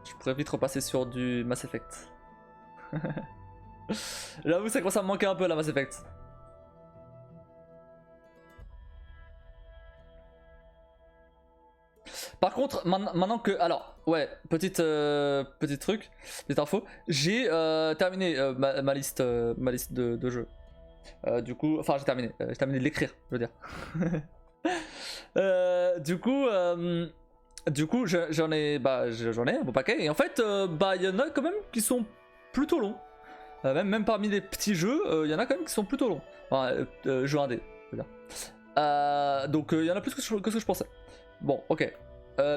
Je pourrais vite repasser sur du Mass Effect. J'avoue, ça commence à me manquer un peu la Mass Effect. Par contre, maintenant que... Alors, ouais, petite truc, petite info. J'ai terminé ma liste de jeux. Du coup, enfin j'ai terminé de l'écrire, je veux dire. Du coup, j'en ai un bon paquet. Et en fait, il y en a quand même qui sont plutôt longs. Même parmi les petits jeux, il y en a quand même qui sont plutôt longs. Enfin, jeux indés, je veux dire. Donc il y en a plus que ce que je pensais. Bon, ok.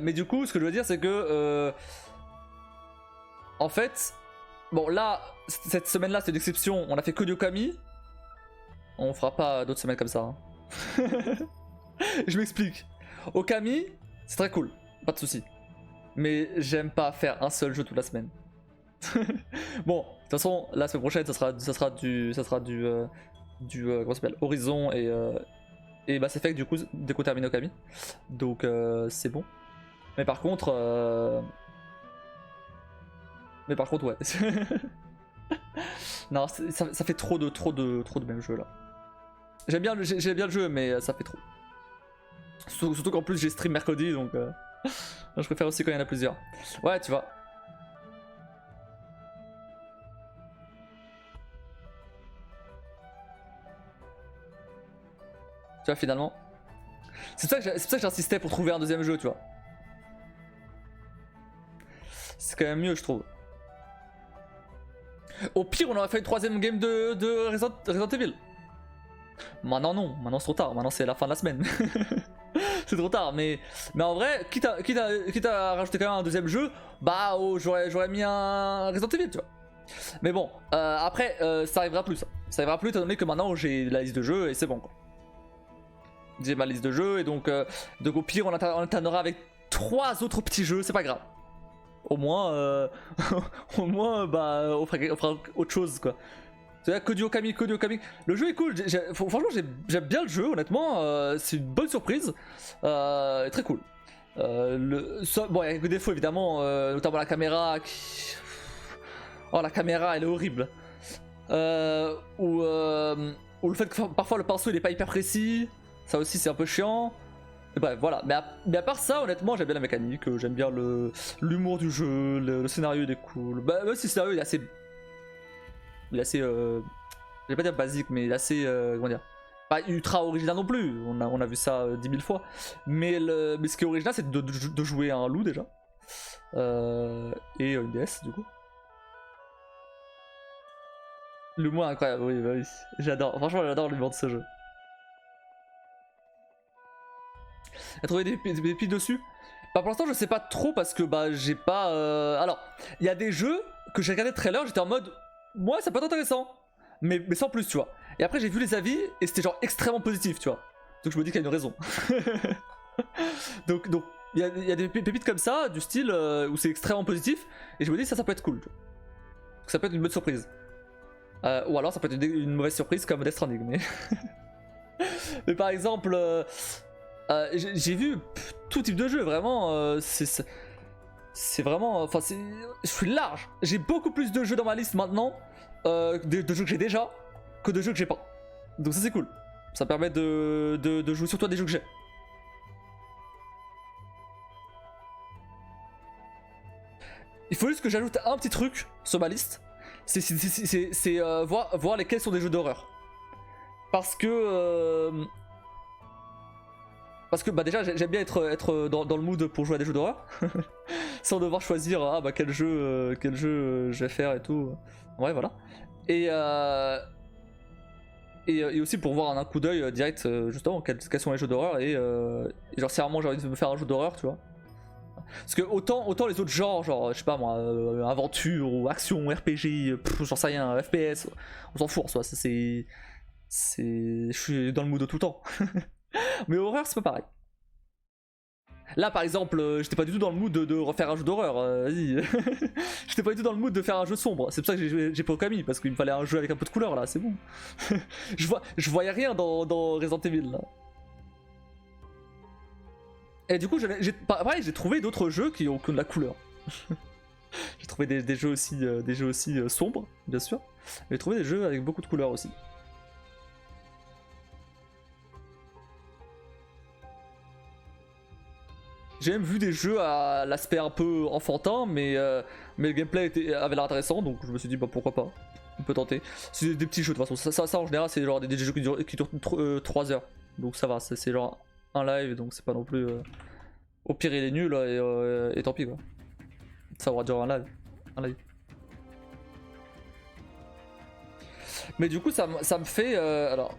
Mais du coup, ce que je veux dire, c'est que... en fait... Bon, là, cette semaine-là, c'est une exception. On a fait que du Okami. On fera pas d'autres semaines comme ça. Hein. Je m'explique. Okami, c'est très cool. Pas de soucis. Mais j'aime pas faire un seul jeu toute la semaine. Bon, de toute façon, la semaine prochaine, ça sera du comment ça s'appelle, Horizon et Mass Effect du coup terminé Okami. Donc c'est bon. Mais par contre ouais. Non, ça fait trop de même jeu là. J'aime bien le jeu, mais ça fait trop. Surtout qu'en plus j'ai stream mercredi, donc je préfère aussi quand il y en a plusieurs. Ouais, tu vois. Tu vois, finalement. C'est pour ça que j'insistais pour trouver un deuxième jeu, tu vois. C'est quand même mieux, je trouve. Au pire, on aurait fait une troisième game de Resident Evil. Maintenant, non. Maintenant, c'est trop tard. Maintenant, c'est la fin de la semaine. C'est trop tard. Mais en vrai, quitte à rajouter quand même un deuxième jeu, bah, j'aurais mis un Resident Evil, tu vois. Mais bon, après, ça arrivera plus. Ça arrivera plus étant donné que maintenant, j'ai la liste de jeux et c'est bon, quoi. J'ai ma liste de jeux et donc au pire, on alternera avec 3 autres petits jeux, c'est pas grave. Au moins, bah, on fera autre chose, quoi. C'est-à-dire que du Okami. Le jeu est cool, franchement j'aime bien le jeu, honnêtement, c'est une bonne surprise, très cool. Bon, il y a quelques défauts évidemment, notamment la caméra qui... Oh, la caméra elle est horrible. Ou le fait que parfois le pinceau il est pas hyper précis, ça aussi c'est un peu chiant. Et bref, voilà. Mais à part ça, honnêtement, j'aime bien la mécanique, j'aime bien l'humour du jeu, le scénario il est cool. Bah, même si le scénario il est assez. Je vais pas dire basique, mais il est assez. Comment dire, pas ultra original non plus. On a vu ça 10 000 fois. Mais ce qui est original, c'est de jouer à un loup déjà. Et une déesse, du coup. L'humour est incroyable, oui, bah oui. J'adore. Franchement, j'adore l'humour de ce jeu. T'as trouvé des piles dessus? Bah pour l'instant je sais pas trop parce que bah j'ai pas... Alors, il y a des jeux que j'ai regardé le trailer, j'étais en mode... Ouais, ça peut être intéressant. Mais sans plus, tu vois. Et après j'ai vu les avis et c'était genre extrêmement positif, tu vois. Donc je me dis qu'il y a une raison. donc il y a des pépites comme ça, du style où c'est extrêmement positif. Et je me dis ça peut être cool. Ça peut être une bonne surprise. Ou alors ça peut être une mauvaise surprise comme Death Stranding. Mais, mais par exemple... j'ai vu tout type de jeu, vraiment, c'est vraiment, enfin je suis large. J'ai beaucoup plus de jeux dans ma liste maintenant, de jeux que j'ai déjà, que de jeux que j'ai pas. Donc ça c'est cool, ça permet de jouer surtout à des jeux que j'ai. Il faut juste que j'ajoute un petit truc sur ma liste, c'est voir lesquels sont des jeux d'horreur. Parce que bah déjà j'aime bien être dans le mood pour jouer à des jeux d'horreur sans devoir choisir quel jeu je vais faire et tout. Ouais, voilà. Et aussi pour voir un coup d'œil direct justement quels sont les jeux d'horreur et genre si vraiment j'ai envie de me faire un jeu d'horreur, tu vois. Parce que autant les autres genres, genre je sais pas moi, aventure ou action, RPG, j'en sais rien, FPS, on s'en fout en soi, je suis dans le mood tout le temps. Mais horreur c'est pas pareil. Là par exemple, j'étais pas du tout dans le mood de refaire un jeu d'horreur, vas-y. J'étais pas du tout dans le mood de faire un jeu sombre, c'est pour ça que j'ai pris Okami, parce qu'il me fallait un jeu avec un peu de couleur là, c'est bon. je voyais rien dans Resident Evil là. Et du coup pareil, j'ai trouvé d'autres jeux qui ont de la couleur. J'ai trouvé des jeux aussi sombres, bien sûr. J'ai trouvé des jeux avec beaucoup de couleurs aussi. J'ai même vu des jeux à l'aspect un peu enfantin, mais le gameplay avait l'air intéressant, donc je me suis dit bah pourquoi pas, on peut tenter. C'est des petits jeux de toute façon, ça en général c'est genre des jeux qui durent 3 heures, donc ça va, c'est genre un live, donc c'est pas non plus... Au pire il est nul et tant pis quoi. Ça aura duré un live. Mais du coup ça me fait... alors...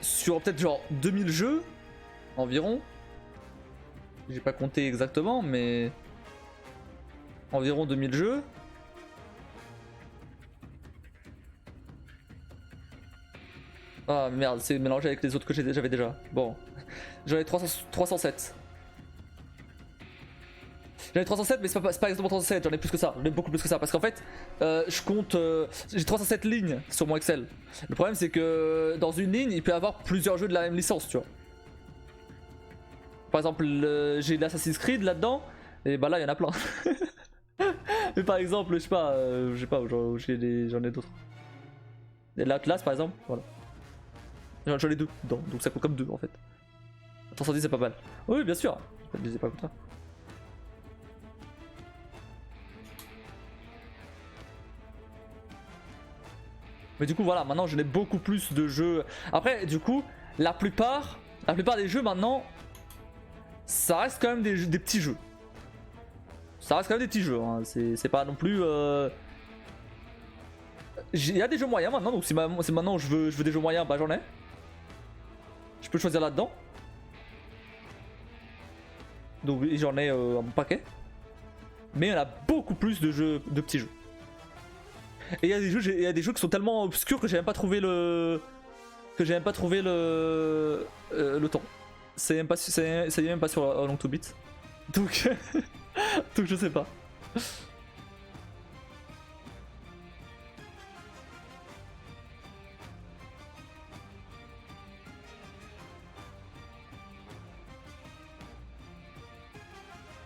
sur peut-être genre 2000 jeux environ. J'ai pas compté exactement, mais environ 2000 jeux. Ah merde, c'est mélangé avec les autres que j'avais déjà. Bon, j'en ai 307. J'en ai 307, mais c'est pas exactement 307, j'en ai plus que ça, j'en ai beaucoup plus que ça. Parce qu'en fait, je compte. J'ai 307 lignes sur mon Excel. Le problème, c'est que dans une ligne, il peut y avoir plusieurs jeux de la même licence, tu vois. Par exemple, j'ai l'Assassin's Creed là-dedans, et bah là, il y en a plein. Mais par exemple, je sais pas, j'en ai d'autres. L'Atlas, par exemple, voilà. J'en ai 2 dedans, donc ça compte comme 2 en fait. 310 c'est pas mal. Oui, bien sûr, je disais pas comme ça. Mais du coup, voilà, maintenant je n'ai beaucoup plus de jeux. Après, du coup, la plupart des jeux maintenant, ça reste quand même des petits jeux. Ça reste quand même des petits jeux, hein. C'est pas non plus. Il y a des jeux moyens maintenant, donc si maintenant je veux des jeux moyens, bah j'en ai. Je peux choisir là-dedans. Donc j'en ai un paquet. Mais il y en a beaucoup plus de petits jeux. Et il y a des jeux qui sont tellement obscurs que j'ai même pas trouvé le temps. C'est même pas ça y est même pas sur Long to Beat. Donc donc je sais pas.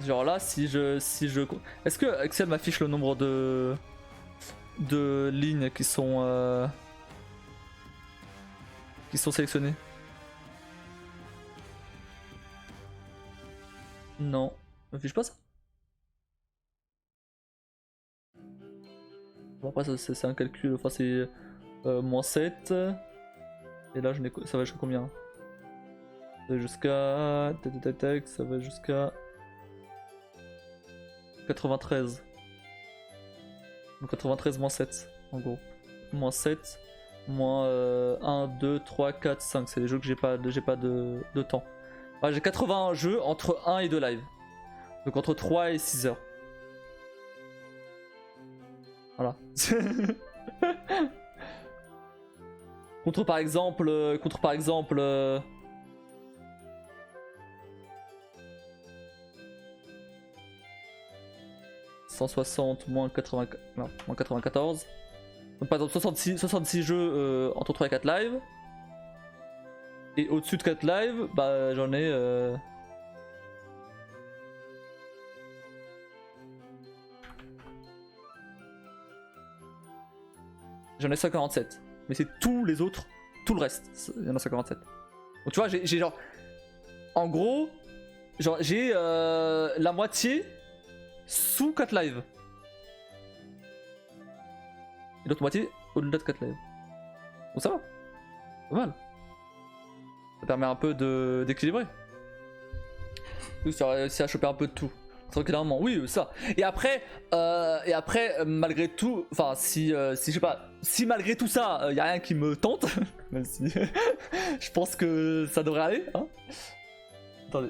Genre là, si je... Est-ce que Excel m'affiche le nombre de lignes qui sont sélectionnées? Non, m'affiche pas ça. Bon après c'est un calcul, enfin c'est moins 7. Et là ça va jusqu'à combien? Ça va jusqu'à... ça va jusqu'à... 93. Donc 93 moins 7 en gros. Moins 7, moins 1, 2, 3, 4, 5. C'est les jeux que j'ai pas de temps. Ah, j'ai 81 jeux entre 1 et 2 live. Donc entre 3 et 6 heures. Voilà. contre par exemple... 160 moins 80, non, moins 94. Donc par exemple 66 jeux entre 3 et 4 lives. Et au-dessus de 4 lives, bah j'en ai... J'en ai 147. Mais c'est tous les autres, tout le reste. Il y en a 147. Donc tu vois, j'ai genre... En gros, genre j'ai la moitié sous 4 lives. Et l'autre moitié au-delà de 4 lives. Donc ça va. Pas mal. Ça permet un peu d'équilibrer. Ça a réussi à choper un peu de tout. Tranquillement, oui, ça. Et après, malgré tout, enfin, si je sais pas, si malgré tout ça, y a rien qui me tente, même si je pense que ça devrait aller, hein. Attendez.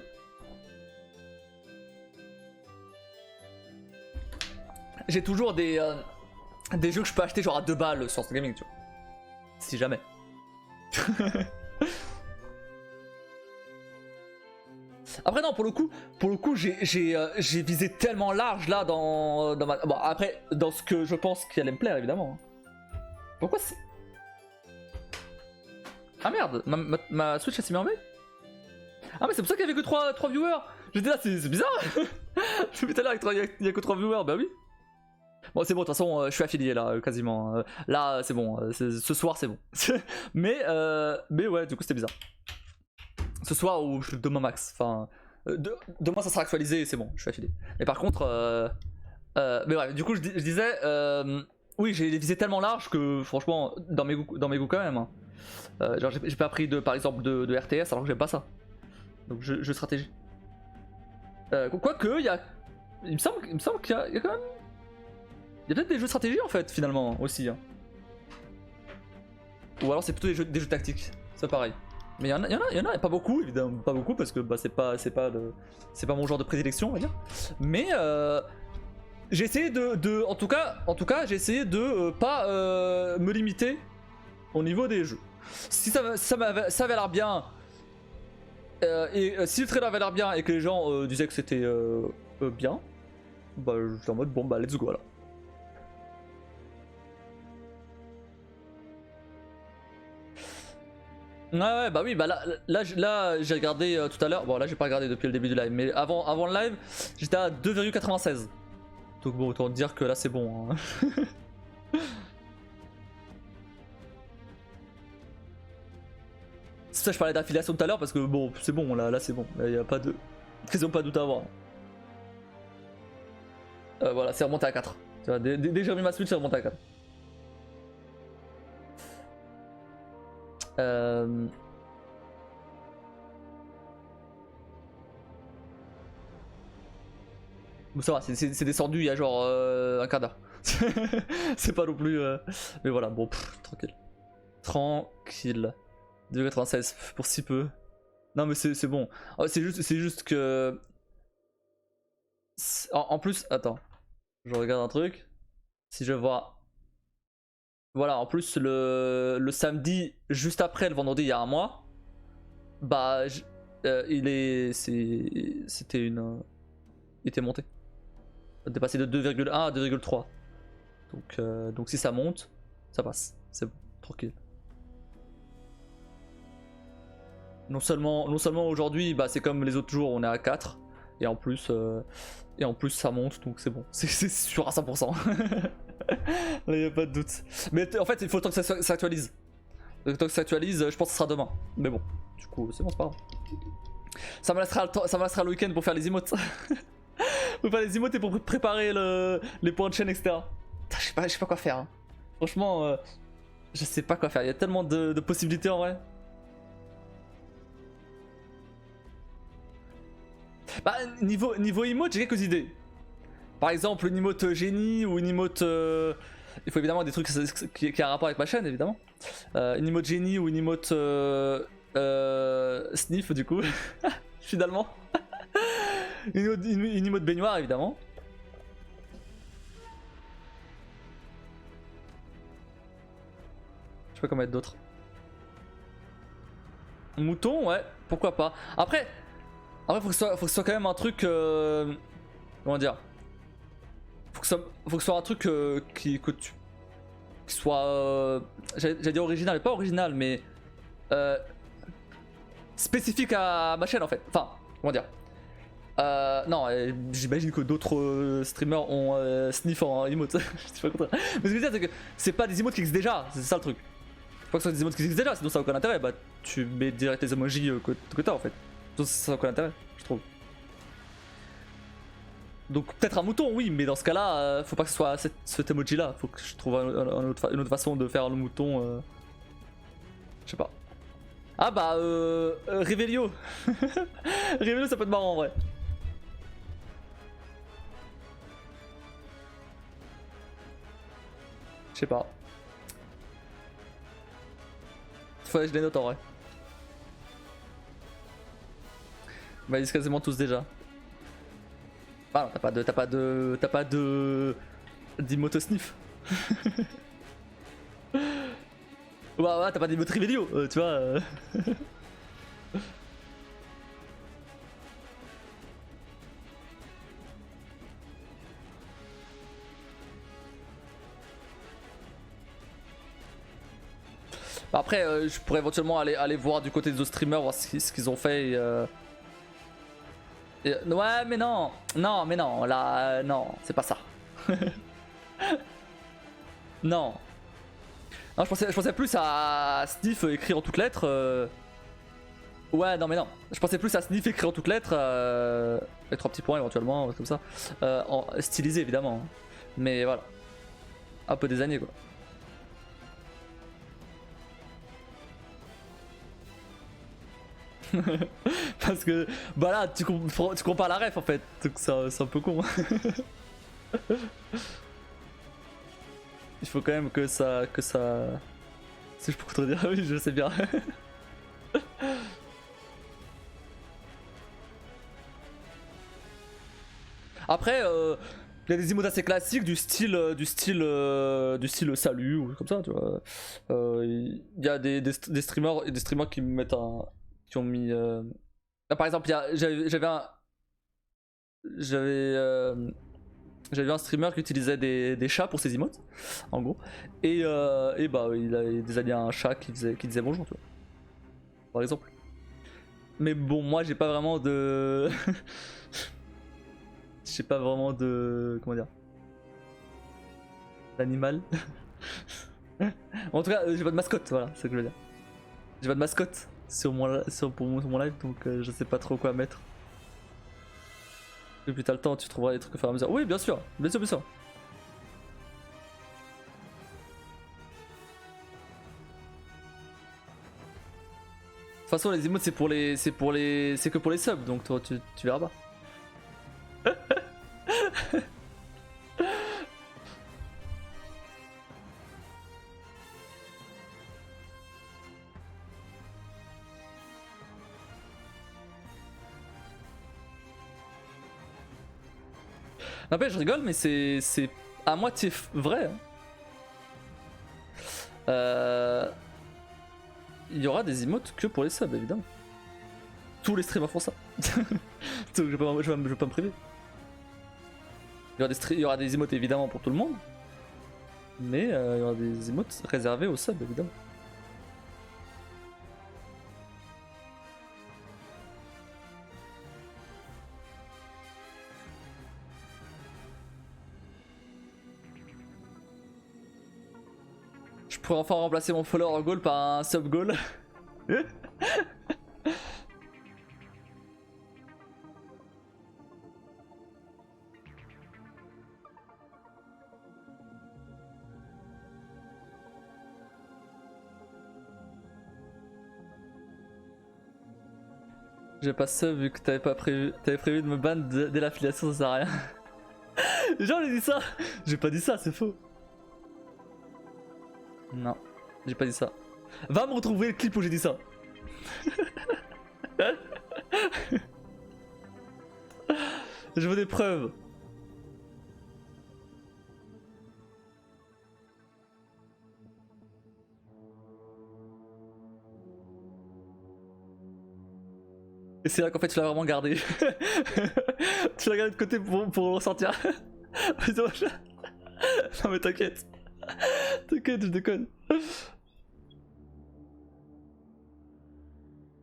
J'ai toujours des jeux que je peux acheter genre à 2 balles sur Instant Gaming, tu vois. Si jamais. Après non, pour le coup, j'ai visé tellement large là dans ma... Bon après, dans ce que je pense qu'il allait me plaire évidemment. Pourquoi c'est... Ah merde, ma Switch elle s'est mis en veille. Ah mais c'est pour ça qu'il y avait que 3 viewers. J'étais là, c'est bizarre. Depuis tout à l'heure, il y a que 3 viewers, bah oui. Bon, c'est bon, de toute façon, je suis affilié là, quasiment. Là, c'est bon, ce soir, c'est bon. mais ouais, du coup, c'était bizarre. Ce soir ou demain max. Enfin, demain, ça sera actualisé et c'est bon, je suis affilié. Mais par contre, mais ouais, du coup, je disais, oui, j'ai visé tellement large que franchement, dans mes goûts quand même. Hein. Genre, j'ai pas pris par exemple de RTS alors que j'aime pas ça. Donc, je stratégie. Quoique, il me semble qu'il y a quand même. Il y a peut-être des jeux de stratégie en fait, finalement, aussi. Hein. Ou alors c'est plutôt des jeux tactiques, c'est pareil. Mais il y en a pas beaucoup, évidemment, pas beaucoup parce que bah, c'est pas mon genre de prédilection, on va dire. Mais j'ai essayé en tout cas, j'ai essayé de pas me limiter au niveau des jeux. Si ça avait l'air bien, et si le trailer avait l'air bien et que les gens disaient que c'était bien, bah j'étais en mode bon bah let's go alors. Ouais, bah oui, bah là j'ai regardé tout à l'heure. Bon, là j'ai pas regardé depuis le début du live, mais avant le live, j'étais à 2,96. Donc bon, autant dire que là c'est bon. Hein. C'est ça, je parlais d'affiliation tout à l'heure parce que bon, c'est bon, là c'est bon. Il y a pas de. Quasiment pas de doute à avoir. Voilà, c'est remonté à 4. Tu vois, dès que j'ai remis ma Switch, c'est remonté à 4. Bon, ça va, c'est descendu il y a genre un quart d'heure. C'est pas non plus. Mais voilà, bon, tranquille. Tranquille. 2,96 pour si peu. Non, mais c'est bon. C'est juste que. En plus, attends. Je regarde un truc. Si je vois. Voilà, en plus, le samedi, juste après le vendredi, il y a un mois. Bah, c'était une. Il était monté. Il était passé de 2,1 à 2,3. Donc si ça monte, ça passe. C'est bon, tranquille. Non seulement aujourd'hui, bah, c'est comme les autres jours, on est à 4. Et en plus ça monte, donc c'est bon. C'est sûr à 100%. Là, y a pas de doute. Mais en fait, il faut le temps que ça s'actualise. Le temps que ça s'actualise, je pense que ce sera demain. Mais bon, du coup, c'est bon, c'est pas grave. Ça me laissera le week-end pour faire les emotes. Pour faire les emotes et pour préparer les points de chaîne, etc. Putain, je sais pas quoi faire. Hein. Franchement, je sais pas quoi faire. Il y a tellement de possibilités en vrai. Bah, niveau emote, j'ai quelques idées. Par exemple, une emote génie ou une emote. Il faut évidemment des trucs qui a un rapport avec ma chaîne, évidemment. Une emote génie ou une emote sniff, du coup. Finalement. une emote baignoire, évidemment. Je sais pas comment mettre d'autres. Mouton, ouais, pourquoi pas. Après, faut que ce soit quand même un truc. Comment dire? Faut que ce soit un truc qui soit. J'allais dire original, mais pas original, mais. Spécifique à ma chaîne en fait. Enfin, comment dire? Non, j'imagine que d'autres streamers ont sniff en emote. Je suis pas content. Mais ce que je veux dire, c'est que c'est pas des emotes qui existent déjà, c'est ça le truc. Faut que ce soit des emotes qui existent déjà, sinon ça n'a aucun intérêt. Bah, tu mets direct les emojis que t'as en fait. Donc ça n'a aucun intérêt, je trouve. Donc peut-être un mouton, oui, mais dans ce cas-là, faut pas que ce soit cet emoji là. Faut que je trouve une autre façon de faire le mouton. Je sais pas. Ah bah, Revelio. Revelio, ça peut être marrant en vrai. Je sais pas. Faudrait que je les note en vrai. Bah ils disent quasiment tous déjà. Ah non, t'as pas de d'imote sniff. Ouais, t'as pas d'imote Revelio, tu vois. Après, je pourrais éventuellement aller voir du côté des autres streamers, voir ce qu'ils ont fait. Ouais, mais non, non, mais non, là, non, c'est pas ça. Non. Non, je pensais plus à Sniff écrit en toutes lettres. Ouais, non, mais non. Je pensais plus à Sniff écrit en toutes lettres. Et 3 petits points éventuellement, comme ça. Stylisé évidemment. Mais voilà. Un peu des années quoi. Parce que bah là tu compares la ref en fait, donc c'est un peu con. Il faut quand même que ça. Si je peux contredire, oui je sais bien. Après il y a des emotes assez classiques du style salut ou comme ça tu vois. Il y a des streamers qui me mettent un. Qui ont mis. Ah, par exemple, j'avais un. J'avais vu un streamer qui utilisait des chats pour ses emotes, en gros. Et bah il a des alliés à un chat qui disait bonjour, tu vois. Par exemple. Mais bon, moi j'ai pas vraiment de. J'ai pas vraiment de. Comment dire. D'animal. En tout cas, j'ai pas de mascotte, voilà, c'est ce que je veux dire. J'ai pas de mascotte sur mon live, donc je sais pas trop quoi mettre. Et puis t'as le temps, tu trouveras des trucs au fur et à mesure. Oui, bien sûr, bien sûr, bien sûr. De toute façon, les emotes c'est que pour les subs, donc toi tu verras pas. Après, je rigole, mais c'est à moitié vrai. Hein. Il y aura des emotes que pour les subs, évidemment. Tous les streamers font ça. Donc je vais pas me priver. Il y aura des emotes évidemment pour tout le monde. Mais il y aura des emotes réservés aux subs, évidemment. Je pourrais enfin remplacer mon follower goal par un sub goal. J'ai pas sub vu que t'avais prévu de me ban dès l'affiliation, ça sert à rien. Genre j'ai dit ça. J'ai pas dit ça, c'est faux. Non, j'ai pas dit ça. Va me retrouver le clip où j'ai dit ça. Je veux des preuves. Et c'est là qu'en fait tu l'as vraiment gardé. Tu l'as gardé de côté pour le ressortir. Non mais t'inquiète. T'inquiète, je déconne.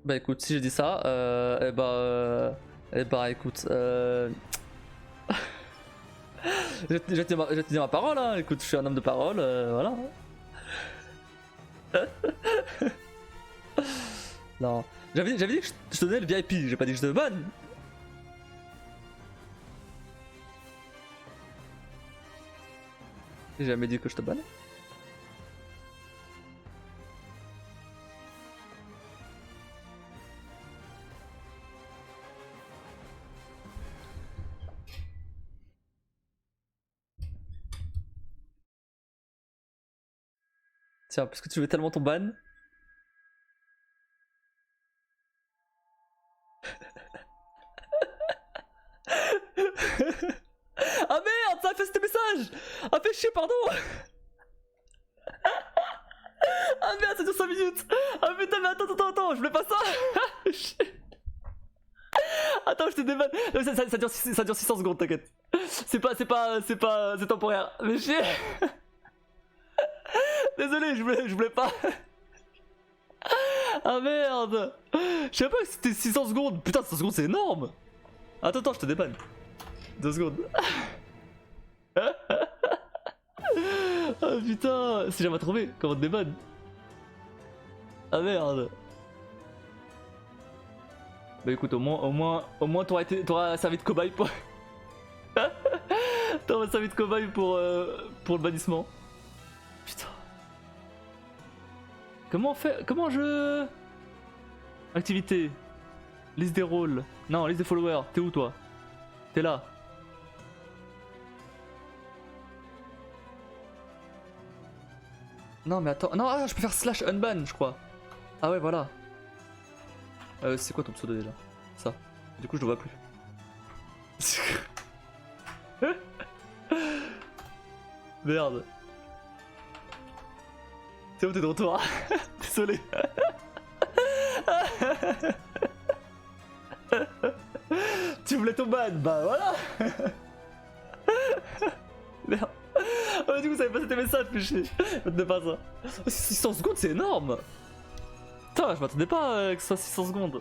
Bah écoute, si j'ai dit ça, écoute, j'ai tenu ma parole, hein. Écoute, je suis un homme de parole, voilà. Non, j'avais dit que je te donnais le VIP, j'ai pas dit que je te banne. J'ai jamais dit que je te banne. Tiens, parce que tu veux tellement ton ban. Ah merde, ça a fait ce message. Ah fait chier, pardon. Ah merde, ça dure 5 minutes. Ah putain, mais attends, je voulais pas ça. Attends, je te débanne. Ça dure 600 secondes, t'inquiète. C'est temporaire. Mais chier. Désolé, je voulais pas. Ah merde. Je savais pas que c'était 600 secondes. Putain, 600 secondes, c'est énorme. Attends, je te débanne. 2 secondes. Ah putain, si j'avais trouvé, comment te débanne? Ah merde. Bah écoute, au moins t'auras servi de cobaye pour... t'auras servi de cobaye pour le bannissement. Putain. Comment on fait? Comment je... Activité. Liste des rôles. Non, liste des followers. T'es où toi? T'es là. Non mais attends. Non, ah, je peux faire slash unban je crois. Ah ouais voilà. C'est quoi ton pseudo déjà? Ça. Du coup je le vois plus. Merde. C'est bon, t'es de retour. Désolé. Tu voulais ton ban? Bah voilà. Merde. Oh, du coup ça avait passé tes messages, fais chier. M'attendais pas à ça. 600 secondes c'est énorme. Putain, je m'attendais pas que ce soit 600 secondes.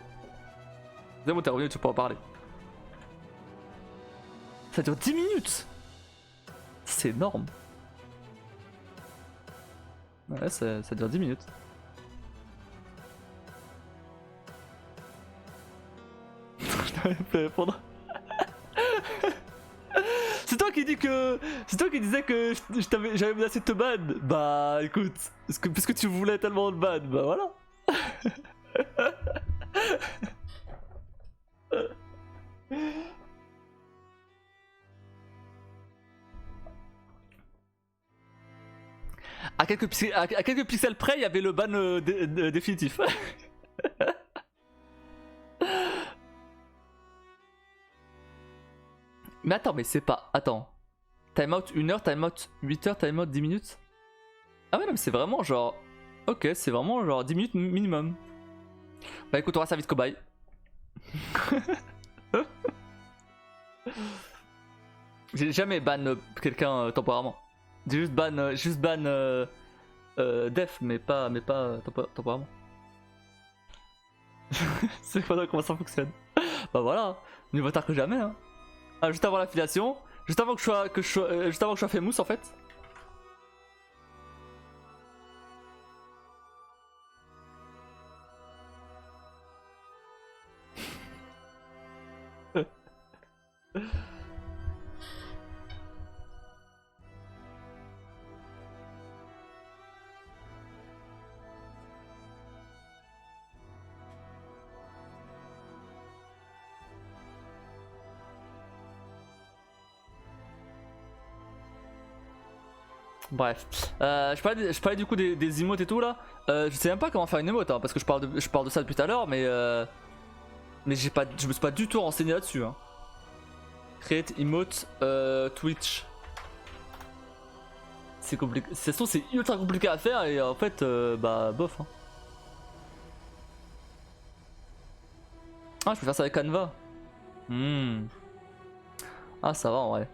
C'est bon, t'es revenu, tu peux en parler. Ça dure 10 minutes. C'est énorme. Ouais, ça dure 10 minutes. Je t'avais fait répondre. C'est toi qui dis que... C'est toi qui disais que j'avais menacé de te ban. Bah écoute, puisque tu voulais tellement le ban, bah voilà. À quelques pixels près, il y avait le ban définitif. Mais attends, mais c'est pas... Attends. Timeout 1 heure, timeout 8 heures, timeout 10 minutes. Ah ouais non mais c'est vraiment genre... Ok, c'est vraiment genre 10 minutes minimum. Bah écoute, on va servir de cobaye. J'ai jamais ban quelqu'un temporairement. J'ai juste ban def, mais pas temporairement. C'est pas comment ça fonctionne. Bah voilà, mieux vaut tard que jamais hein. Ah, juste avant l'affiliation, juste avant que je sois famous en fait. Bref, je parlais du coup des emotes et tout là. Je sais même pas comment faire une emote hein, parce que je parle de ça depuis tout à l'heure, mais je me suis pas du tout renseigné là-dessus. Hein. Create emote Twitch. C'est compliqué. C'est ultra compliqué à faire et en fait, bah bof. Hein. Ah, je peux faire ça avec Canva. Ah, ça va en vrai.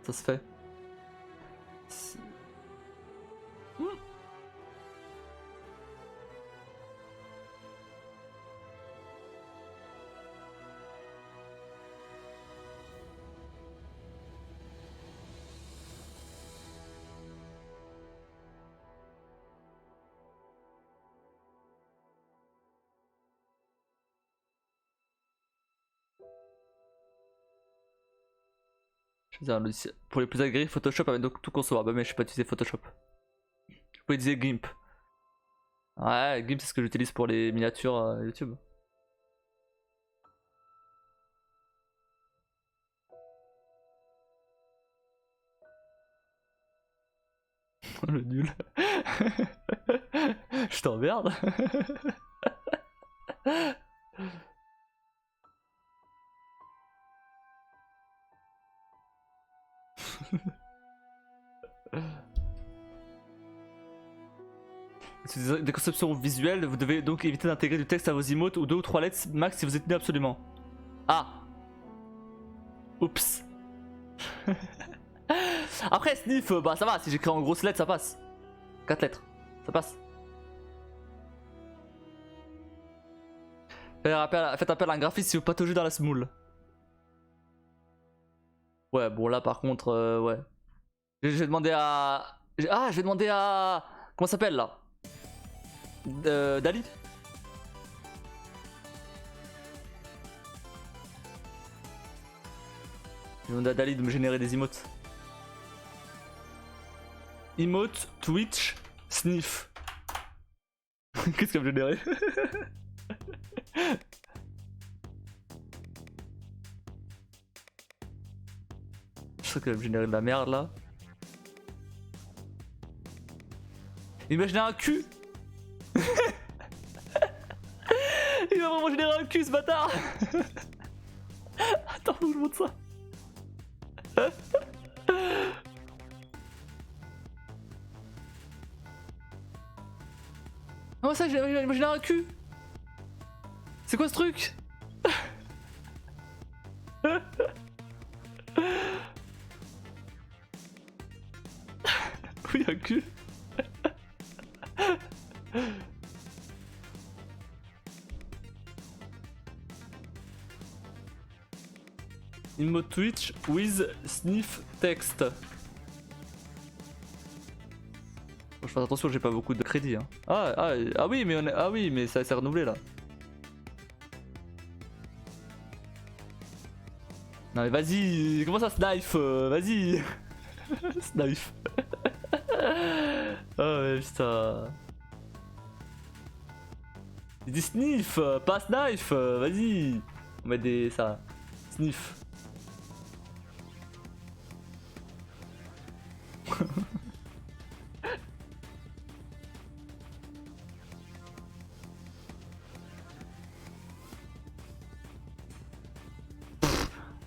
Ça se fait. Je veux dire, pour les plus aguerris, Photoshop permet donc tout concevoir. Bah, mais je sais pas utiliser Photoshop. Je peux utiliser GIMP. Ouais, GIMP c'est ce que j'utilise pour les miniatures YouTube. Le nul. Je t'emmerde. Des conceptions visuelles, vous devez donc éviter d'intégrer du texte à vos emotes ou 2 ou 3 lettres max si vous êtes né absolument. Ah. Oups. Après sniff, bah ça va, si j'écris en grosses lettres ça passe. 4 lettres, ça passe. Faites appel à un graphiste si vous pataugez dans la smoule. Ouais, bon là par contre, ouais. Je vais demander à... Ah, je vais demander à... Comment ça s'appelle là Dali. Je vais demander à Dali de me générer des emotes. Emote, Twitch, Sniff. Qu'est-ce qu'elle va me générer? Je sais qu'elle va me générer de la merde là. Il m'a généré un cul. Il m'a vraiment généré un cul ce bâtard. Attends, faut que je montre ça. Oh ça, j'ai généré un cul. C'est quoi ce truc? Oui, un cul. Emote Twitch with sniff text. Faut que je fasse attention, j'ai pas beaucoup de crédit. Hein. Ah oui, mais ah oui, mais ça s'est renouvelé là. Non mais vas-y, comment ça snipe vas-y. Snipe. Oh mais putain. Il dit sniff, pas snipe, vas-y. On met des... ça. Sniff.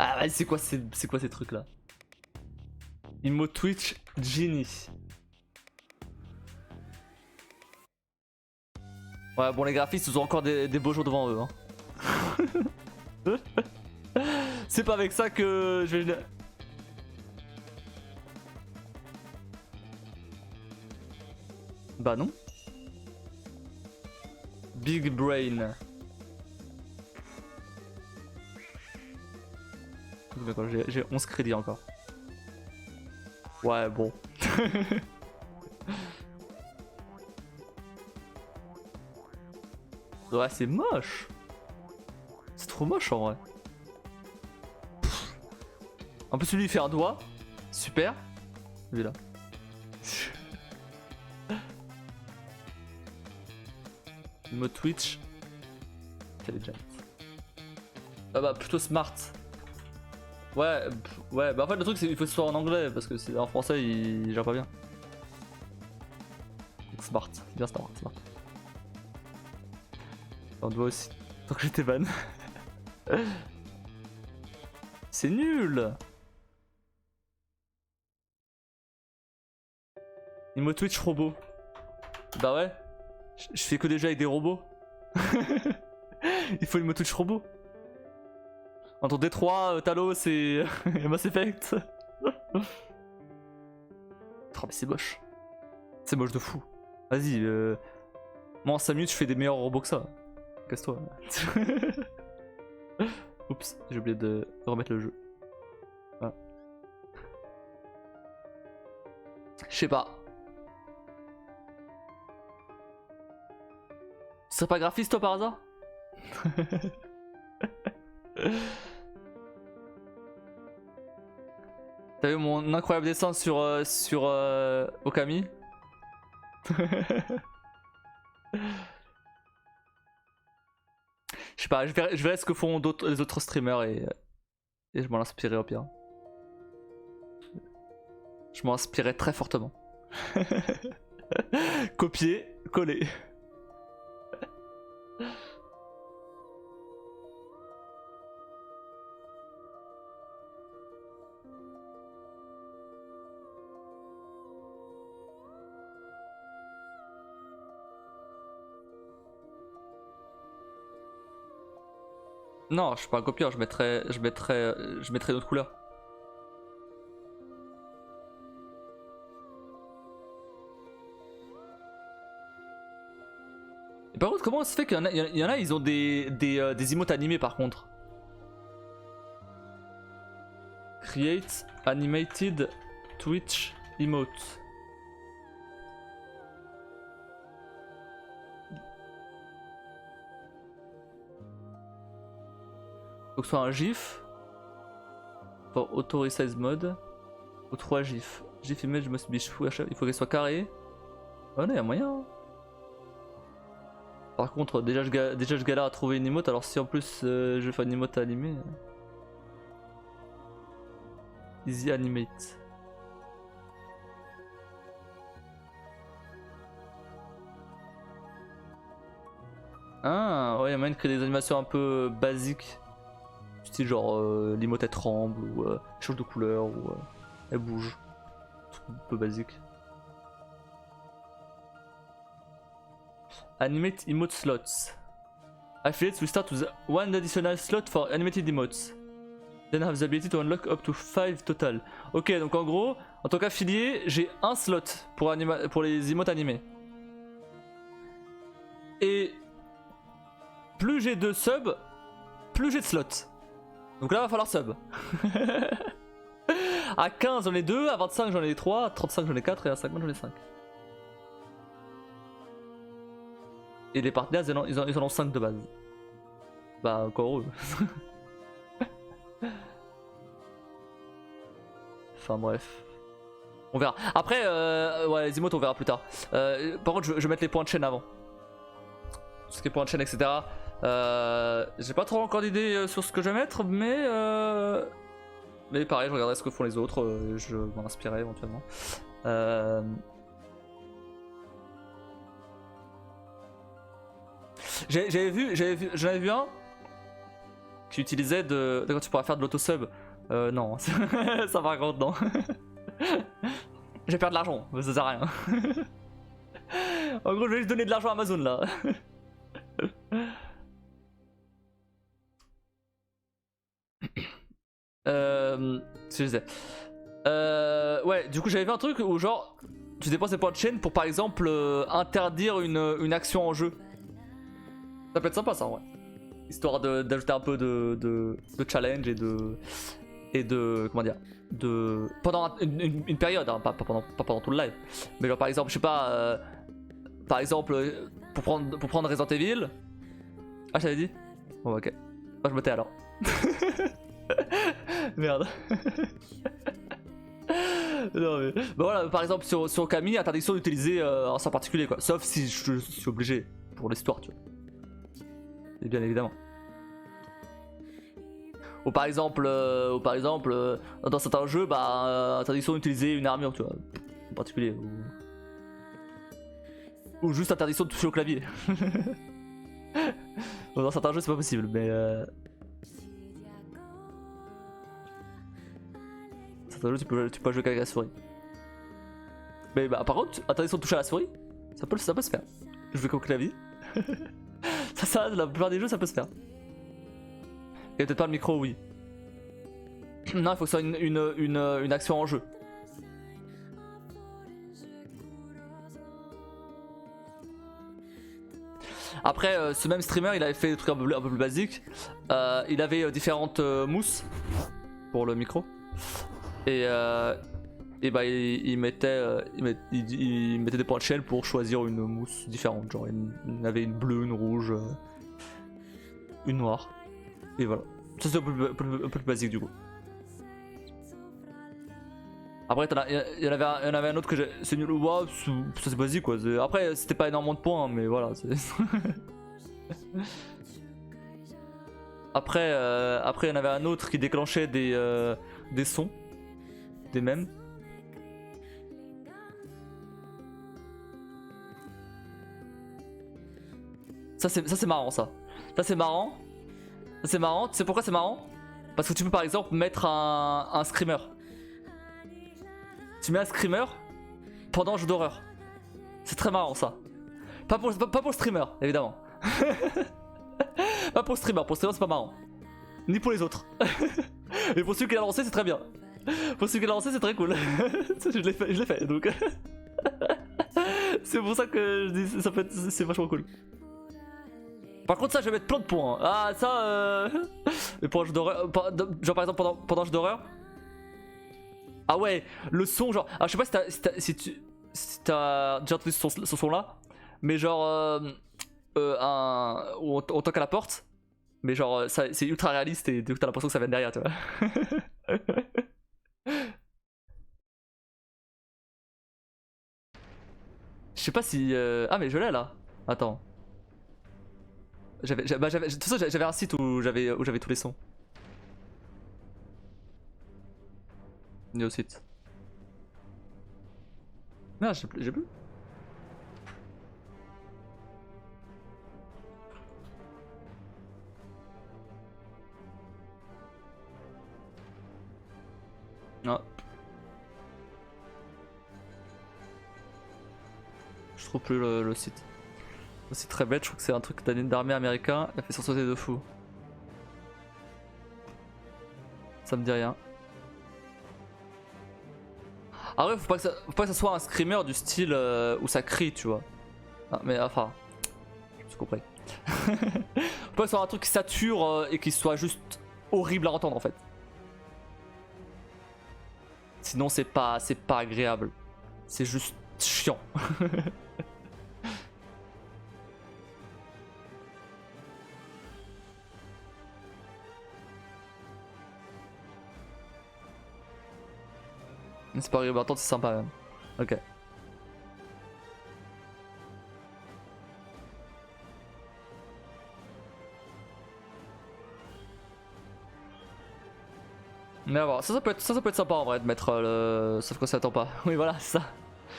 Ah vas-y, c'est quoi ces trucs là? Emote Twitch Genie. Ouais bon les graphistes ils ont encore des beaux jours devant eux hein. C'est pas avec ça que je vais... Bah non. Big Brain. D'accord, j'ai 11 crédits encore. Ouais bon. Ouais c'est moche. C'est trop moche en vrai. En plus lui il fait un doigt. Super. Lui là. Mode Twitch. Intelligent. Ah bah plutôt smart. Ouais, ouais, bah en fait le truc c'est qu'il faut que ce soit en anglais parce que c'est en français il gère pas bien. Smart, c'est bien smart. On doit aussi. Tant que j'étais ban. C'est nul. Imo Twitch robot. Bah ouais. Je fais que déjà avec des robots. Il faut Imo Twitch robot. Entre D3, Talos et Mass Effect. Oh mais c'est moche. C'est moche de fou. Vas-y, moi en 5 minutes je fais des meilleurs robots que ça. Casse-toi. Oups, j'ai oublié de remettre le jeu. Voilà. Je sais pas. Tu serais pas graphiste toi par hasard? T'as vu mon incroyable dessin sur Okami? Je sais pas, je verrai ce que font les autres streamers et je m'en inspirerai au pire. Je m'en inspirerai très fortement. Copier, coller. Non, je suis pas un copieur, je mettrais une autre couleur. Et par contre, comment ça se fait qu'il y en a, ils ont des emotes animés par contre? Create animated Twitch emote. Donc soit un GIF, for auto resize mode, ou 3 GIF. GIF image must be full, il faut qu'elle soit carrée. Oh non, y'a moyen. Hein. Par contre, déjà je galère à trouver une emote, alors si en plus je fais une emote animée. Easy animate. Ah, ouais, y'a moyen de créer des animations un peu basiques. Style genre l'emote elle tremble, ou elle change de couleur, ou elle bouge. Un peu basique. Animate emote slots. Affiliates will start with one additional slot for animated emotes. Then have the ability to unlock up to 5 total. Ok, donc en gros, en tant qu'affilié, j'ai un slot pour les emotes animés. Et plus j'ai de subs, plus j'ai de slots. Donc là, va falloir sub. À 15 j'en ai 2, à 25 j'en ai 3, à 35 j'en ai 4 et à 50 j'en ai 5. Et les partenaires ils en ont 5 de base. Bah encore eux. Enfin bref. On verra. Après, ouais, les emotes on verra plus tard. Par contre je vais mettre les points de chaîne avant. Tout ce qui est points de chaîne etc. J'ai pas trop encore d'idées sur ce que je vais mettre, mais pareil, je regarderai ce que font les autres, je m'en inspirerai éventuellement. J'en avais vu un qui utilisait quand tu pourras faire de l'autosub. Non, ça par contre non. Je vais perdre de l'argent, ça sert à rien. En gros, je vais juste donner de l'argent à Amazon là. Ce que je disais. Ouais, du coup j'avais vu un truc où genre tu dépenses des points de chaîne pour par exemple interdire une action en jeu. Ça peut être sympa ça ouais. Histoire d'ajouter un peu de challenge et de comment dire, pendant une période, hein, pas pendant tout le live. Mais genre par exemple, je sais pas, par exemple pour prendre Resident Evil. Ah je t'avais dit. Bon ok. Moi je me tais alors. Merde. Non mais. Bah voilà, par exemple sur Camille, interdiction d'utiliser un sang particulier quoi. Sauf si je suis obligé pour l'histoire, tu vois. Et bien évidemment. Ou par exemple, dans certains jeux, bah interdiction d'utiliser une armure, tu vois, en particulier. Ou juste interdiction de toucher au clavier. Bon, dans certains jeux c'est pas possible, mais certains jeux tu peux jouer qu'avec la souris. Mais bah par contre, interdiction de toucher à la souris, ça peut se faire. Je joue qu'au clavier. ça, la plupart des jeux ça peut se faire. Et peut-être pas le micro, oui. Non, il faut que ce soit une action en jeu. Après, ce même streamer, il avait fait des trucs un peu plus basiques. Il avait différentes mousses pour le micro. Et bah, il mettait des points de chaîne pour choisir une mousse différente. Genre, il avait une bleue, une rouge, une noire. Et voilà. Ça, c'est un peu plus basique du coup. Après, il y en avait un autre que j'ai. C'est nul. Wow, ça c'est basique quoi. Après, c'était pas énormément de points, mais voilà. Après, il y en avait un autre qui déclenchait des sons, des mèmes. Ça c'est marrant ça. Ça c'est marrant. Ça c'est marrant. Tu sais pourquoi c'est marrant? Parce que tu peux par exemple mettre un screamer. Tu mets un screamer pendant un jeu d'horreur. C'est très marrant ça. Pas pour le streamer, évidemment. Pas pour le streamer c'est pas marrant. Ni pour les autres. Mais pour celui qui l'a lancé, c'est très bien. Pour celui qui l'a lancé, c'est très cool. Je l'ai fait, donc. C'est pour ça que je dis ça peut être, c'est vachement cool. Par contre ça je vais mettre plein de points. Ah ça Mais pour un jeu d'horreur, genre par exemple pendant un jeu d'horreur, Ah ouais, le son, genre. Alors, je sais pas si t'as déjà entendu ce son là, mais genre. Où on toque à la porte, mais genre, c'est ultra réaliste et du coup, t'as l'impression que ça vient derrière, tu vois. Je sais pas si. Ah, mais je l'ai là. Attends. De toute façon, j'avais un site où j'avais tous les sons. Néo site. Non, j'ai plus. Non. Je trouve plus le site. C'est très bête, je trouve que c'est un truc d'armée américain. Il a fait sursauter de fou. Ça me dit rien. Ah ouais, faut pas que ça soit un screamer du style où ça crie, tu vois. Ah, mais enfin, je compris. Faut pas que ce soit un truc qui sature et qui soit juste horrible à entendre en fait. Sinon c'est pas agréable. C'est juste chiant. C'est pas agréable à entendre, c'est sympa même. Ok. Mais à voir, ça peut être sympa en vrai de mettre le. Sauf que ça attend pas. Oui, voilà, c'est ça.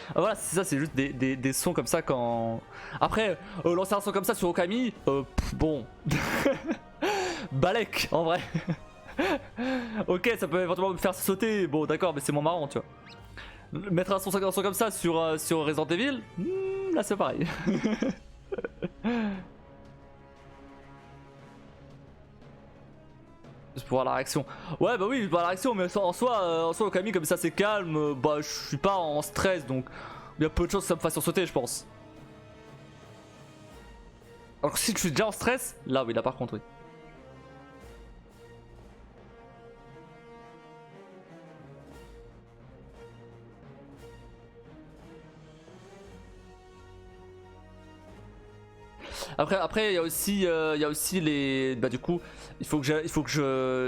Ah, voilà, c'est ça, c'est juste des sons comme ça quand. Après, lancer un son comme ça sur Okami, bon. Balek en vrai. Ok, ça peut éventuellement me faire sauter, bon d'accord, mais c'est moins marrant, tu vois. Mettre un son comme ça sur Resident Evil, là c'est pareil. Juste pour voir la réaction. Ouais, bah oui, voir la réaction, mais en soi Okami, comme ça c'est calme, bah je suis pas en stress donc il y a peu de chances que ça me fasse sursauter, je pense. Alors que si je suis déjà en stress, là oui, là par contre, oui. Après, il y a aussi les. Bah, du coup, il faut que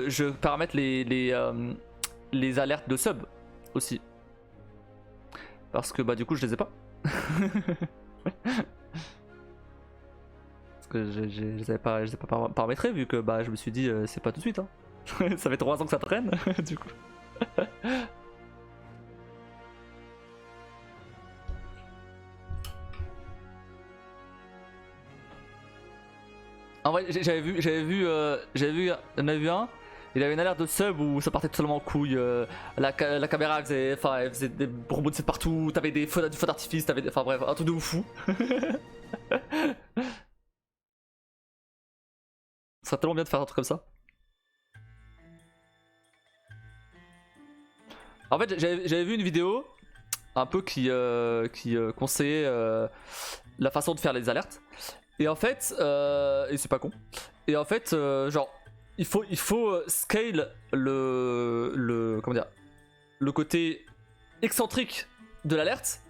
je paramètre les alertes de sub aussi. Parce que, bah, du coup, je les ai pas. Parce que je les ai pas paramétrés, vu que, bah, je me suis dit, c'est pas tout de suite, hein. Ça fait 3 ans que ça traîne, du coup. En vrai, j'en avais vu un. Il avait une alerte de sub où ça partait totalement en couille. La caméra elle faisait des rebondissements partout. T'avais des feux d'artifice, enfin bref, un truc de fou. Ça serait tellement bien de faire un truc comme ça. En fait, j'avais vu une vidéo un peu qui conseillait la façon de faire les alertes. Et en fait, et c'est pas con. Et en fait, genre, il faut scale comment dire, le côté excentrique de l'alerte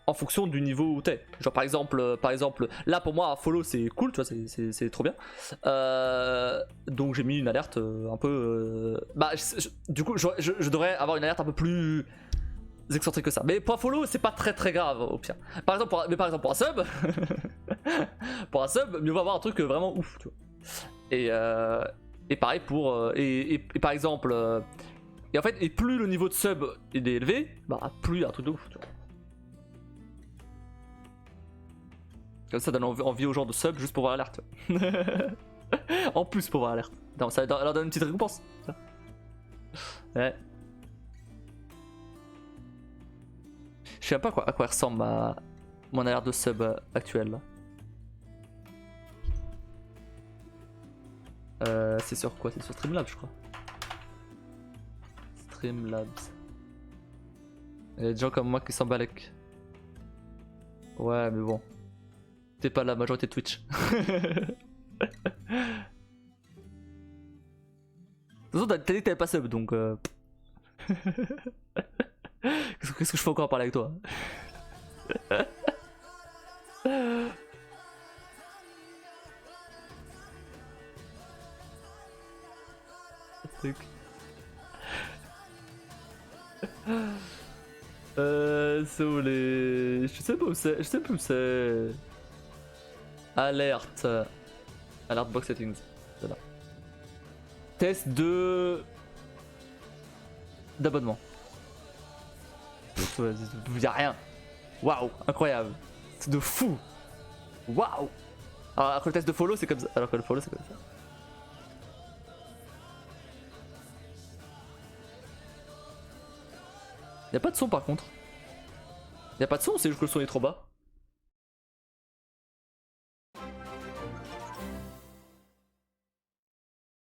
en fonction du niveau où t'es. Genre par exemple, là pour moi, follow c'est cool, tu vois, c'est trop bien. Donc j'ai mis une alerte un peu. Bah, du coup, je devrais avoir une alerte un peu plus excentrique que ça. Mais pour un follow, c'est pas très grave au pire. Par exemple, pour un sub, pour un sub, mieux vaut avoir un truc vraiment ouf, tu vois. Et pareil pour. Et par exemple. Et en fait, et plus le niveau de sub est élevé, bah plus il y a un truc de ouf, tu vois. Comme ça donne envie aux gens de sub juste pour voir l'alerte. En plus pour voir l'alerte. Non, ça leur donne une petite récompense. Ça. Ouais. Je sais pas à quoi ressemble mon alerte de sub actuelle. C'est sur quoi? C'est sur Streamlabs, je crois. Streamlabs. Il y a des gens comme moi qui s'en balèquent. Ouais, mais bon. T'es pas la majorité de Twitch. De toute façon, t'as dit que t'avais pas sub donc. Qu'est-ce que je fais encore parler avec toi? C'est où les... Je sais pas où c'est, je sais plus où c'est. Alerte. Alert box settings. C'est là. Test de... d'abonnement. Y'a rien. Waouh, incroyable. C'est de fou. Waouh. Alors après le test de follow c'est comme ça. Alors que le follow c'est comme ça. Y'a pas de son par contre. Y'a pas de son, c'est juste que le son est trop bas.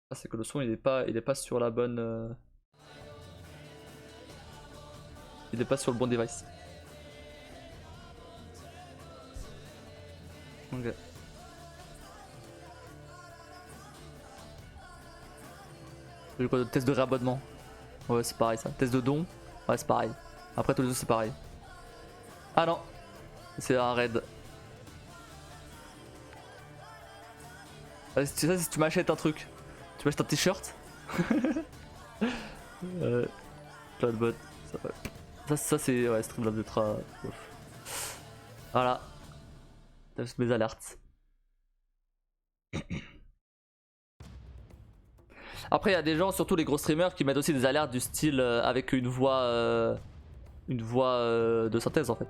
Ah, c'est que le son il est pas sur la bonne... Il est pas sur le bon device. Ok. J'ai quoi de test de réabonnement? Ouais c'est pareil ça. Test de don? Ouais c'est pareil. Après tous les autres c'est pareil. Ah non. C'est un raid. Ça si tu m'achètes un truc. Tu m'achètes un t-shirt. Cloudbot. Ça c'est... Ouais, Streamlabs Ultra. Voilà. Teste mes alertes. Après il y a des gens, surtout les gros streamers, qui mettent aussi des alertes du style avec une voix de synthèse en fait.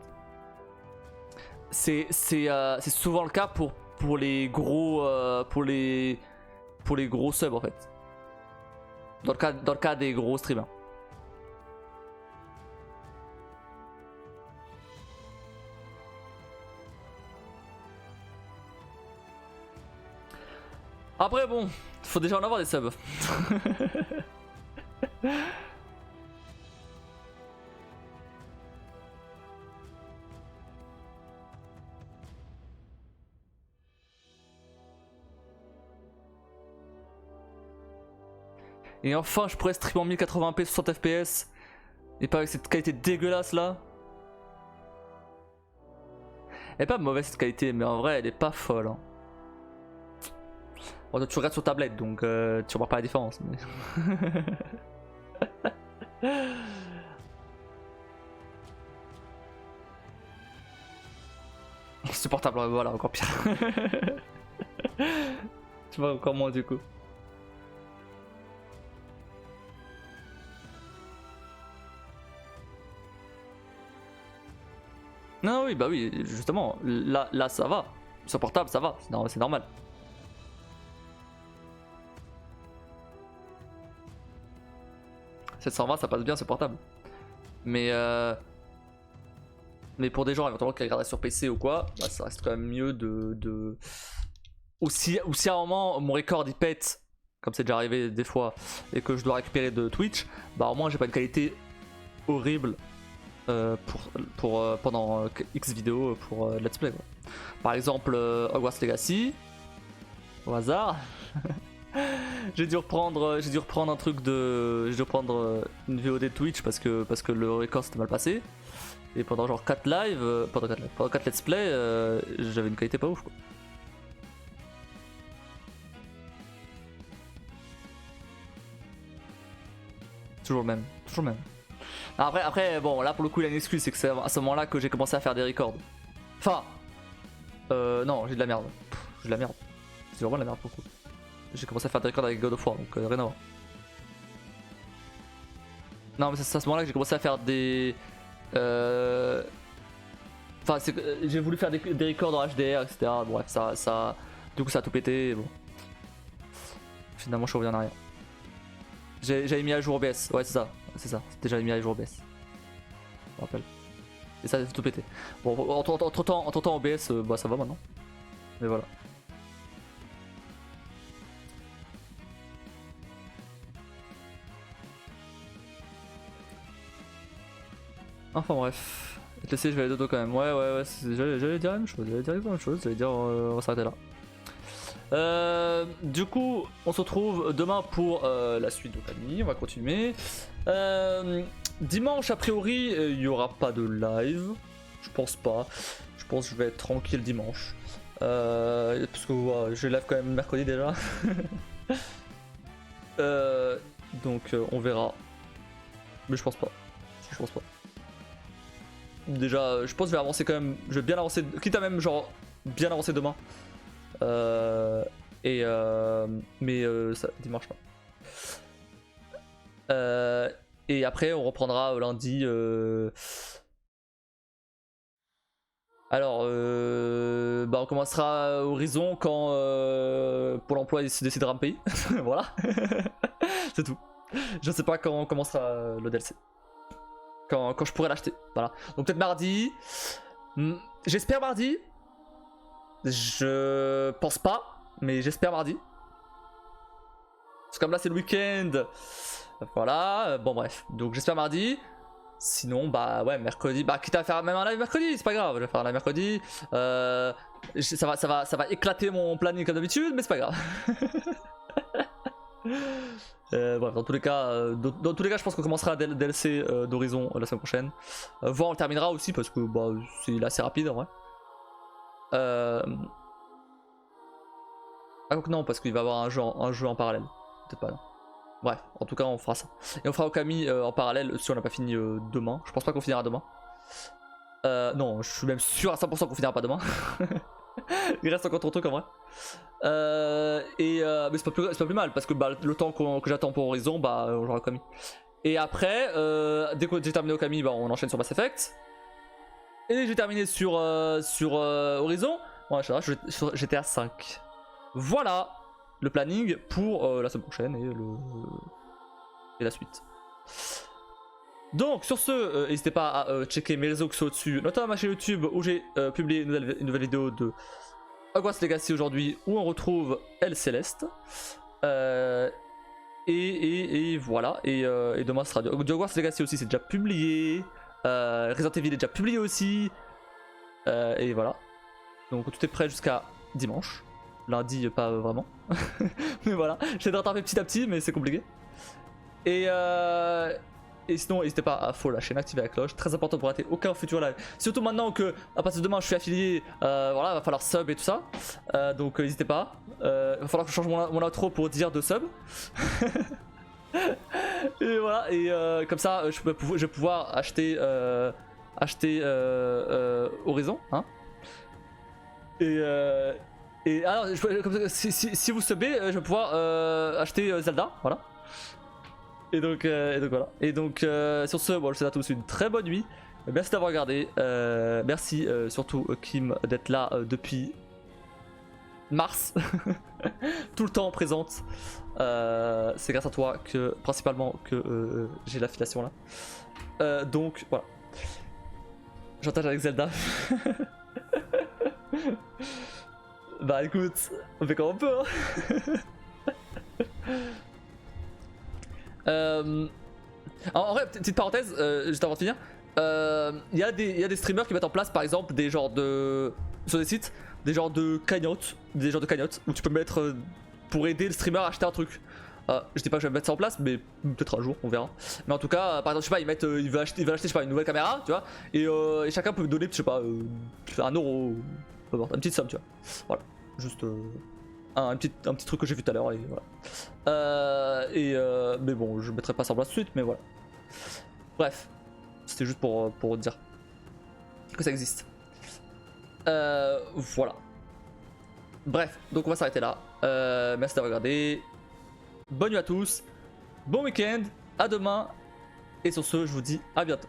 C'est souvent le cas pour les gros subs en fait. Dans le cas des gros streamers. Après bon, faut déjà en avoir des subs. Et enfin je pourrais streamer en 1080p 60 fps. Et pas avec cette qualité dégueulasse là. Elle est pas mauvaise cette qualité, mais en vrai elle est pas folle. Hein. Bon, toi, tu regardes sur tablette donc tu vois pas la différence. Mais... Supportable, voilà, encore pire. Tu vois encore moins du coup. Non, oui, bah oui, justement, là ça va. Sur portable, ça va, c'est normal. « 720 ça passe bien sur portable. Mais pour des gens éventuellement qui regarderaient sur PC ou quoi, bah, ça reste quand même mieux de... Ou si à un moment mon record il pète, comme c'est déjà arrivé des fois, et que je dois récupérer de Twitch, bah au moins j'ai pas une qualité horrible pendant X vidéos pour Let's Play quoi. Par exemple Hogwarts Legacy, au hasard. J'ai dû reprendre un truc de... J'ai dû reprendre une VOD de Twitch parce que le record s'était mal passé. Et pendant genre 4 lives, pendant 4 let's play, j'avais une qualité pas ouf quoi. Toujours le même, toujours le même. Après, bon, là pour le coup, il y a une excuse, c'est que c'est à ce moment-là que j'ai commencé à faire des records. Enfin, non, j'ai de la merde. J'ai de la merde. C'est vraiment de la merde pour le coup. J'ai commencé à faire des records avec God of War, donc rien à voir. Non, mais c'est à ce moment-là que j'ai commencé à faire des. Enfin, j'ai voulu faire des records en HDR, etc. Bref, ça. Du coup, ça a tout pété. Bon. Finalement, je suis revenu en arrière. J'avais mis à jour OBS, ouais, c'est ça. C'était déjà mis à jour OBS. Je me rappelle. Et ça a tout pété. Bon, entre temps, OBS, bah ça va maintenant. Mais voilà. Enfin bref. Je vais te laisser, je vais aller dodo quand même. Ouais, j'allais dire la même chose. J'allais dire on va s'arrêter là. Du coup, on se retrouve demain pour la suite d'Okami. On va continuer. Dimanche, a priori, il n'y aura pas de live. Je pense pas. Je pense que je vais être tranquille dimanche. Parce que je live quand même mercredi déjà. Donc on verra. Mais je pense pas. Je pense pas. Déjà, je pense que je vais avancer quand même. Je vais bien avancer. Quitte à même, genre, bien avancer demain. Mais ça, dimanche pas. Et après, on reprendra lundi. Alors, on commencera Horizon quand Pôle emploi décidera de me payer. Voilà. C'est tout. Je sais pas quand on commencera le DLC. Quand je pourrai l'acheter. Voilà. Donc peut-être mardi. J'espère mardi. Je pense pas. Mais j'espère mardi. Parce que comme là c'est le week-end. Voilà. Bon bref. Donc j'espère mardi. Sinon bah ouais mercredi. Bah quitte à faire même un live mercredi. C'est pas grave. Je vais faire un live mercredi. Ça va éclater mon planning comme d'habitude. Mais c'est pas grave. Bref, dans tous les cas, je pense qu'on commencera le DLC d'Horizon la semaine prochaine. Voire on le terminera aussi parce que bah, c'est assez rapide en vrai. Ah donc non, parce qu'il va y avoir un jeu en parallèle. Peut-être pas non. Bref, en tout cas on fera ça. Et on fera Okami en parallèle si on n'a pas fini demain. Je pense pas qu'on finira demain. Non, je suis même sûr à 100% qu'on finira pas demain. Il reste encore trop trucs en vrai. Mais c'est pas plus mal parce que bah, le temps que j'attends pour Horizon, bah j'aurai Okami. Et après, dès que j'ai terminé Okami, bah, on enchaîne sur Mass Effect. Et j'ai terminé sur Horizon. Ouais, j'étais à 5. Voilà le planning pour la semaine prochaine et la suite. Donc sur ce, n'hésitez pas à checker mes réseaux qui sont au-dessus, notamment ma chaîne YouTube où j'ai publié une nouvelle vidéo de Hogwarts Legacy aujourd'hui où on retrouve Elle Céleste. Et voilà, et demain ce sera de Hogwarts Legacy aussi, c'est déjà publié. Resident Evil est déjà publié aussi. Et voilà. Donc tout est prêt jusqu'à dimanche. Lundi, pas vraiment. Mais voilà, j'essaie de rattraper petit à petit, mais c'est compliqué. Et sinon, n'hésitez pas à follow la chaîne, activer la cloche, très important pour rater aucun futur live. Surtout maintenant que, à partir de demain, je suis affilié, voilà, va falloir sub et tout ça. Donc n'hésitez pas. Va falloir que je change mon outro pour dire de sub. Et voilà, et comme ça, je vais pouvoir acheter Horizon. Hein. Et alors, si vous subez, je vais pouvoir acheter Zelda, voilà. Et donc voilà. Et donc sur ce, bon, je vous souhaite à tous une très bonne nuit. Merci d'avoir regardé. Merci surtout Kim d'être là depuis mars. Tout le temps présente. C'est grâce à toi que principalement que j'ai l'affiliation là. Donc voilà. J'entage avec Zelda. Bah écoute, on fait comme on peut hein. En vrai, petite parenthèse, juste avant de finir, il y a des streamers qui mettent en place par exemple des genres de... sur des sites, des genres de cagnottes, où tu peux mettre pour aider le streamer à acheter un truc. Je dis pas que je vais mettre ça en place, mais peut-être un jour, on verra. Mais en tout cas, par exemple, je sais pas, il veut acheter je sais pas, une nouvelle caméra, tu vois, et chacun peut donner, je sais pas, 1 euro, peu importe, une petite somme, tu vois. Voilà, juste un petit truc que j'ai vu tout à l'heure, et voilà. Mais bon, je mettrai pas ça en place tout de suite, mais voilà. Bref, c'était juste pour dire que ça existe. Voilà. Bref, donc on va s'arrêter là. Merci d'avoir regardé. Bonne nuit à tous. Bon week-end. À demain. Et sur ce, je vous dis à bientôt.